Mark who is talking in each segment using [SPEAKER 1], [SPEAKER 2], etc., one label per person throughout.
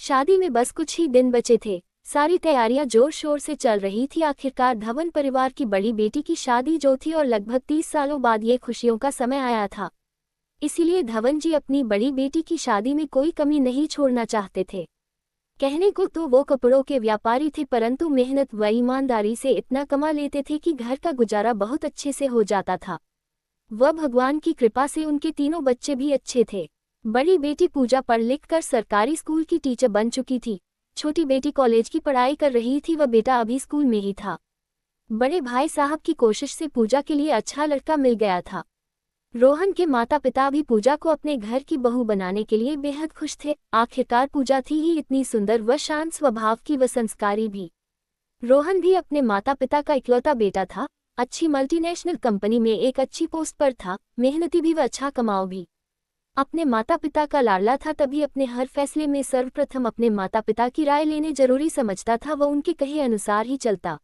[SPEAKER 1] शादी में बस कुछ ही दिन बचे थे। सारी तैयारियां जोर शोर से चल रही थी। आखिरकार धवन परिवार की बड़ी बेटी की शादी जो थी और लगभग 30 सालों बाद ये खुशियों का समय आया था। इसीलिए धवन जी अपनी बड़ी बेटी की शादी में कोई कमी नहीं छोड़ना चाहते थे। कहने को तो वो कपड़ों के व्यापारी थे, परंतु मेहनत व ईमानदारी से इतना कमा लेते थे कि घर का गुजारा बहुत अच्छे से हो जाता था। वह भगवान की कृपा से उनके तीनों बच्चे भी अच्छे थे। बड़ी बेटी पूजा पढ़ लिख कर सरकारी स्कूल की टीचर बन चुकी थी। छोटी बेटी कॉलेज की पढ़ाई कर रही थी व बेटा अभी स्कूल में ही था। बड़े भाई साहब की कोशिश से पूजा के लिए अच्छा लड़का मिल गया था। रोहन के माता पिता भी पूजा को अपने घर की बहू बनाने के लिए बेहद खुश थे। आखिरकार पूजा थी ही इतनी सुंदर व शांत स्वभाव की व संस्कारी भी। रोहन भी अपने माता पिता का इकलौता बेटा था। अच्छी मल्टीनेशनल कंपनी में एक अच्छी पोस्ट पर था। मेहनती भी व अच्छा कमाओ भी। अपने माता पिता का लाडला था, तभी अपने हर फैसले में सर्वप्रथम अपने माता पिता की राय लेने जरूरी समझता था व उनके कहे अनुसार ही चलता।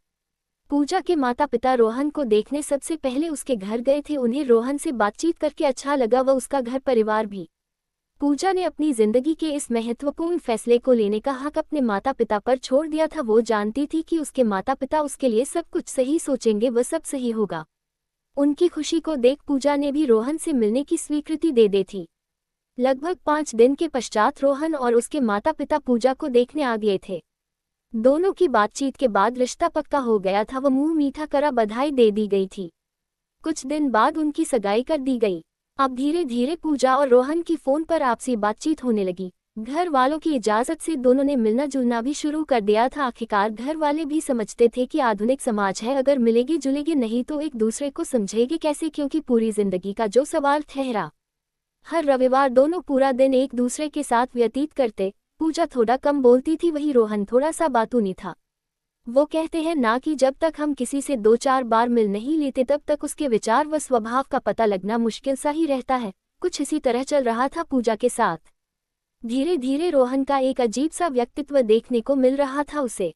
[SPEAKER 1] पूजा के माता पिता रोहन को देखने सबसे पहले उसके घर गए थे। उन्हें रोहन से बातचीत करके अच्छा लगा व उसका घर परिवार भी। पूजा ने अपनी जिंदगी के इस महत्वपूर्ण फैसले को लेने का हक अपने माता पिता पर छोड़ दिया था। वो जानती थी कि उसके माता पिता उसके लिए सब कुछ सही सोचेंगे व सब सही होगा। उनकी खुशी को देख पूजा ने भी रोहन से मिलने की स्वीकृति दे दी थी। लगभग 5 दिन के पश्चात रोहन और उसके माता पिता पूजा को देखने आ गए थे। दोनों की बातचीत के बाद रिश्ता पक्का हो गया था व मुंह मीठा करा बधाई दे दी गई थी। कुछ दिन बाद उनकी सगाई कर दी गई। अब धीरे धीरे पूजा और रोहन की फोन पर आपसी बातचीत होने लगी। घर वालों की इजाजत से दोनों ने मिलना जुलना भी शुरू कर दिया था। आखिरकार घर वाले भी समझते थे कि आधुनिक समाज है, अगर मिलेगी जुलेगी नहीं तो एक दूसरे को समझेगी कैसे, क्योंकि पूरी जिंदगी का जो सवाल ठहरा। हर रविवार दोनों पूरा दिन एक दूसरे के साथ व्यतीत करते। पूजा थोड़ा कम बोलती थी, वही रोहन थोड़ा सा बातूनी था। वो कहते हैं ना कि जब तक हम किसी से 2-4 बार मिल नहीं लेते तब तक उसके विचार व स्वभाव का पता लगना मुश्किल सा ही रहता है। कुछ इसी तरह चल रहा था पूजा के साथ। धीरे धीरे रोहन का एक अजीब सा व्यक्तित्व देखने को मिल रहा था उसे।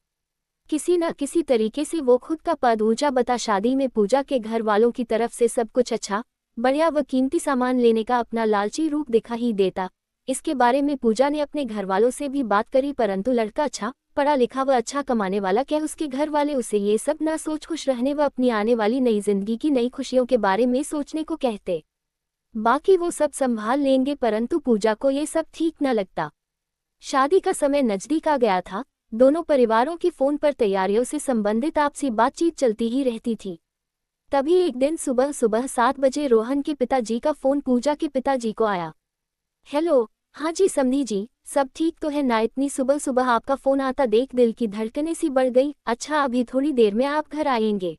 [SPEAKER 1] किसी न किसी तरीके से वो खुद का पद ऊंचा बता शादी में पूजा के घर वालों की तरफ से सब कुछ अच्छा बढ़िया व कीमती सामान लेने का अपना लालची रूप दिखा ही देता। इसके बारे में पूजा ने अपने घर वालों से भी बात करी, परंतु लड़का अच्छा पढ़ा लिखा व अच्छा कमाने वाला क्या उसके घर वाले उसे ये सब ना सोच खुश रहने व अपनी आने वाली नई जिंदगी की नई खुशियों के बारे में सोचने को कहते। बाकी वो सब संभाल लेंगे, परंतु पूजा को ये सब ठीक न लगता। शादी का समय नजदीक आ गया था। दोनों परिवारों की फोन पर तैयारियों से संबंधित आपसी बातचीत चलती ही रहती थी। तभी एक दिन सुबह 7 बजे रोहन के पिताजी का फोन पूजा के पिताजी को आया। हेलो, हाँ जी समधी जी, सब ठीक तो है ना? इतनी सुबह सुबह आपका फोन आता देख दिल की धड़कनें सी बढ़ गई। अच्छा, अभी थोड़ी देर में आप घर आएंगे,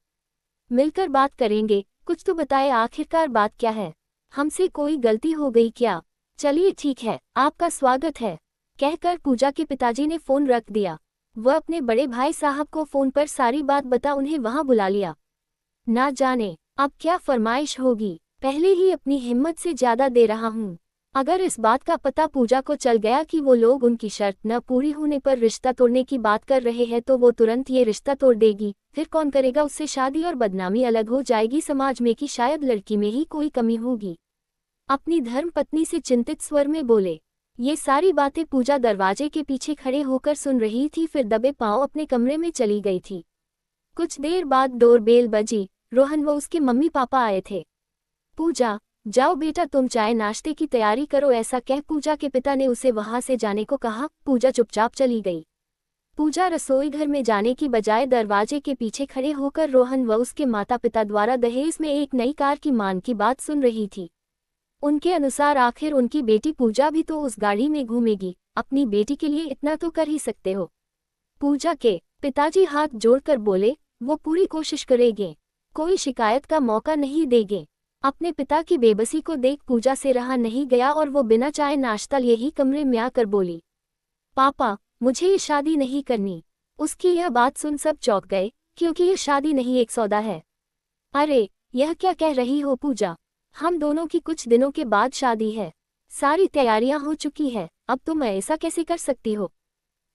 [SPEAKER 1] मिलकर बात करेंगे। कुछ तो बताए, आखिरकार बात क्या है? हमसे कोई गलती हो गई क्या? चलिए ठीक है, आपका स्वागत है, कहकर पूजा के पिताजी ने फोन रख दिया। वह अपने बड़े भाई साहब को फोन पर सारी बात बता उन्हें वहां बुला लिया। ना जाने अब क्या फरमाइश होगी, पहले ही अपनी हिम्मत से ज्यादा दे रहा हूँ। अगर इस बात का पता पूजा को चल गया कि वो लोग उनकी शर्त न पूरी होने पर रिश्ता तोड़ने की बात कर रहे हैं तो वो तुरंत ये रिश्ता तोड़ देगी। फिर कौन करेगा उससे शादी और बदनामी अलग हो जाएगी समाज में कि शायद लड़की में ही कोई कमी होगी। अपनी धर्म पत्नी से चिंतित स्वर में बोले। ये सारी बातें पूजा दरवाजे के पीछे खड़े होकर सुन रही थी, फिर दबे पांव अपने कमरे में चली गई थी। कुछ देर बाद डोरबेल बजी। रोहन व उसके मम्मी पापा आए थे। पूजा, जाओ बेटा तुम चाय नाश्ते की तैयारी करो, ऐसा कह पूजा के पिता ने उसे वहां से जाने को कहा। पूजा चुपचाप चली गई। पूजा रसोई घर में जाने की बजाय दरवाजे के पीछे खड़े होकर रोहन व उसके माता पिता द्वारा दहेज में एक नई कार की मांग की बात सुन रही थी। उनके अनुसार आखिर उनकी बेटी पूजा भी तो उस गाड़ी में घूमेगी, अपनी बेटी के लिए इतना तो कर ही सकते हो। पूजा के पिताजी हाथ जोड़कर बोले, वो पूरी कोशिश करेंगे, कोई शिकायत का मौका नहीं देंगे। अपने पिता की बेबसी को देख पूजा से रहा नहीं गया और वो बिना चाय नाश्ता लिए ही कमरे में आकर बोली, पापा मुझे ये शादी नहीं करनी। उसकी यह बात सुन सब चौंक गए, क्योंकि ये शादी नहीं एक सौदा है। अरे यह क्या कह रही हो पूजा, हम दोनों की कुछ दिनों के बाद शादी है, सारी तैयारियां हो चुकी है, अब तुम ऐसा कैसे कर सकती हो?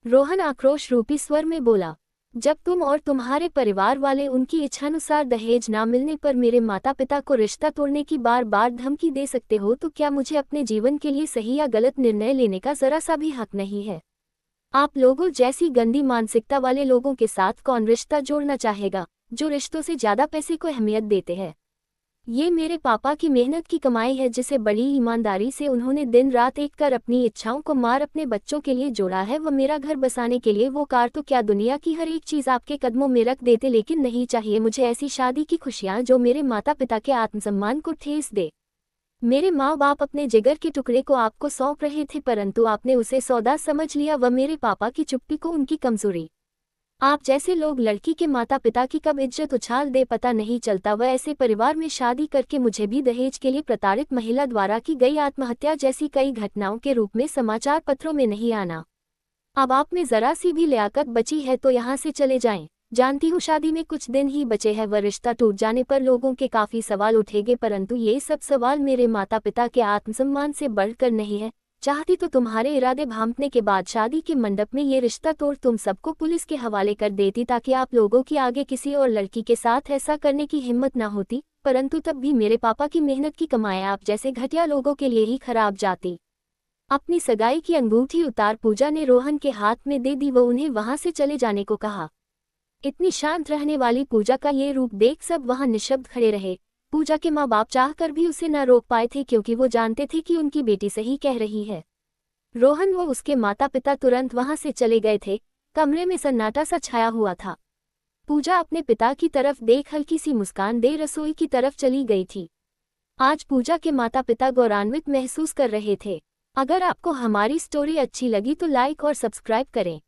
[SPEAKER 1] रोहन आक्रोश रूपी स्वर में बोला, जब तुम और तुम्हारे परिवार वाले उनकी इच्छानुसार दहेज ना मिलने पर मेरे माता पिता को रिश्ता तोड़ने की बार बार धमकी दे सकते हो, तो क्या मुझे अपने जीवन के लिए सही या गलत निर्णय लेने का जरा सा भी हक नहीं है? आप लोगों जैसी गंदी मानसिकता वाले लोगों के साथ कौन रिश्ता जोड़ना चाहेगा, जो रिश्तों से ज़्यादा पैसे को अहमियत देते हैं। ये मेरे पापा की मेहनत की कमाई है जिसे बड़ी ईमानदारी से उन्होंने दिन रात एक कर अपनी इच्छाओं को मार अपने बच्चों के लिए जोड़ा है। वो मेरा घर बसाने के लिए वो कार तो क्या दुनिया की हर एक चीज़ आपके कदमों में रख देते, लेकिन नहीं चाहिए मुझे ऐसी शादी की खुशियाँ जो मेरे माता पिता के आत्मसम्मान को ठेस दे। मेरे माँ बाप अपने जिगर के टुकड़े को आपको सौंप रहे थे परंतु आपने उसे सौदा समझ लिया। वह मेरे पापा की चुप्पी को उनकी कमजोरी। आप जैसे लोग लड़की के माता पिता की कब इज्जत उछाल दे पता नहीं चलता। वह ऐसे परिवार में शादी करके मुझे भी दहेज के लिए प्रताड़ित महिला द्वारा की गई आत्महत्या जैसी कई घटनाओं के रूप में समाचार पत्रों में नहीं आना। अब आप में जरा सी भी लियाकत बची है तो यहाँ से चले जाएं। जानती हूँ शादी में कुछ दिन ही बचे हैं, वह रिश्ता टूट जाने पर लोगों के काफ़ी सवाल उठेंगे परंतु ये सब सवाल मेरे माता पिता के आत्मसम्मान से बढ़कर नहीं है। चाहती तो तुम्हारे इरादे भांपने के बाद शादी के मंडप में ये रिश्ता तोड़ तुम सबको पुलिस के हवाले कर देती ताकि आप लोगों की आगे किसी और लड़की के साथ ऐसा करने की हिम्मत ना होती। परंतु तब भी मेरे पापा की मेहनत की कमाई आप जैसे घटिया लोगों के लिए ही खराब जाती। अपनी सगाई की अंगूठी उतार पूजा ने रोहन के हाथ में दे दी। वो उन्हें वहां से चले जाने को कहा। इतनी शांत रहने वाली पूजा का ये रूप देख सब वहां निशब्द खड़े रहे। पूजा के माँ बाप चाहकर भी उसे न रोक पाए थे क्योंकि वो जानते थे कि उनकी बेटी सही कह रही है। रोहन व उसके माता पिता तुरंत वहां से चले गए थे। कमरे में सन्नाटा सा छाया हुआ था। पूजा अपने पिता की तरफ देख हल्की सी मुस्कान दे रसोई की तरफ चली गई थी। आज पूजा के माता पिता गौरवान्वित महसूस कर रहे थे। अगर आपको हमारी स्टोरी अच्छी लगी तो लाइक और सब्सक्राइब करें।